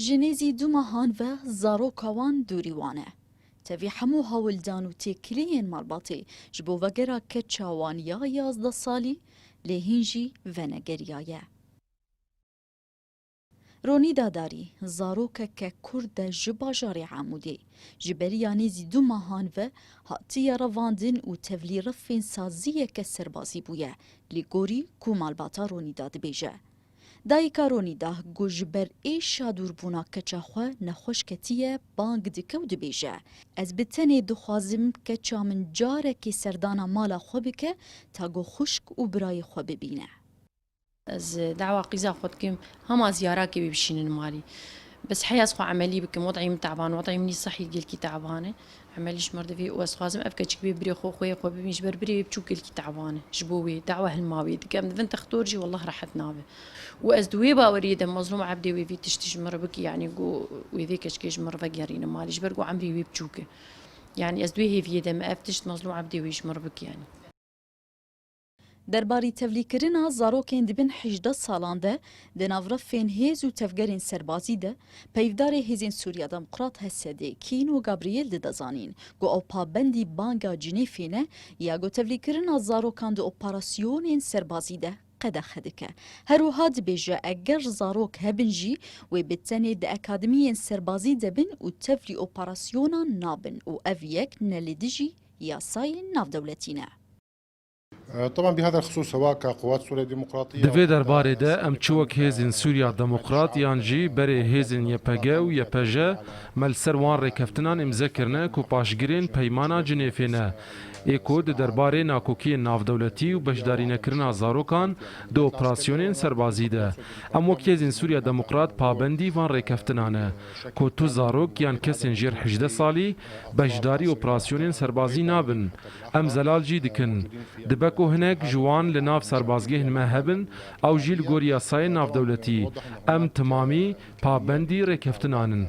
جنێزی دوو مەهان بە زارۆکەوان دووریوانە. تەوی هەموو هەوڵدان و تێکلیên malbatê ji bo vegera keça wan ya 11 salî lê hîn jî venegeriya ye. Ronî Dadarî zarokeke Kurd e ji bajarê Amûdê ji beriya nêzî du mehan ve hatiye revandin û tevlîrefên saziyeke serbazî bûye lê gorî ku malbata Ronîda dibêje. Dayîka Ronîda got ji ber êşa dûrbûna keça xwe nexweş ketiye bang dike û dibêje ez bi tenê dixwazim keça min carekê serdana mala xwe bike ta got xuşk û birayê xwe bibîne. از دعوة قيزة خدكم هما زيارات كي بيمشين مالي بس حياة خو عملي بكم وضعي تعبان وضعي مني صحي قلكي تعبانة عمليش مرض في واسخازم افكا تشك بيبري خو خويا خو بيمش بربري بتشوف قلكي تعبانة جبوي دعوة هالماوي كم فنت اختورجي والله راحت نابه وازدوي باوريد مظلوم عبدي وفي تشتيش مره بك يعني جو وذيك اشكيش مره فقيرين مالي جبرقو عمري ويبتشوكه يعني ازدوي هي في دم افتشت مظلوم عبدي ويش مره بك يعني derbarî tevlîkirina zarokên dibin 18 salan de di navrefên hêz û tevgerên serbazî de peyvdarê hêzên Sûriya Demokrat Hesedê Kîn û Gabriel didezanîn got ew pabendî banga Cinêfê ne ya got tevlîkirina zarokan di operasyonên serbazî de qedexe dike. Herûha dibêje eger zarok hebin jî wê bi tenê di akademiyên serbazî de bin û tevlî operasyonan nabin û ev yek nelêdî jî yasayên navdewletî ne. طبعا بهذا الخصوص سواء كقوات سوريا الديمقراطية Divê derbarê de em çiwek hêzên Sûriya Demokrat yan jî berê hêzên YPG û YPJ me li ser wan rêkeftinan imzekirine ku paşgirên peymana Cinêfê ne. Êko di derbarê nakokiyên navdewletî û beşdarînekirina zarokan di operasyonên serbazî de. Em wek hêzên Sûriya Demokrat pabendî van rêkeftinan e. Ku tu zarok yan kesên jêr 18 salî beşdarî operasyonên serbazî nabin. Em zelal jî dikin. Dibe ku hinek ji wan li nav serbazgehên me hebin ew jî li gor yasayên navdewletî. Em timamî pabendî rêkeftinan in.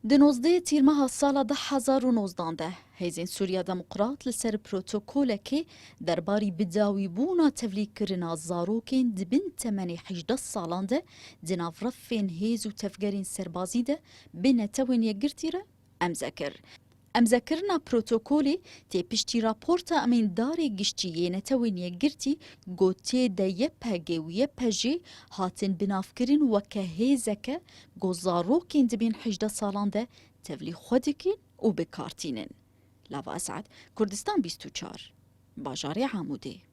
Di 19 tîrmeha sala 2019 de hêzên Sûriya Demokrat li ser protokolekê derbarî bidawîbûna tevlîkirina zarokên dibin temenê 18 salan de di navrefên hêz û tevgerên serbazî de bi netewên yekgirtî re emze kir. Emzekirina protokolê tê piştî raporta emîndarê giştî netewên yekgirtî gotê de YPG û YPJ hatin binavkirin weke hêzeke got zarokên dibin 18 salan de tevlî xwe dikin û bikartînin. Lava Esad, Kurdistan 24, bajarê Amûdê.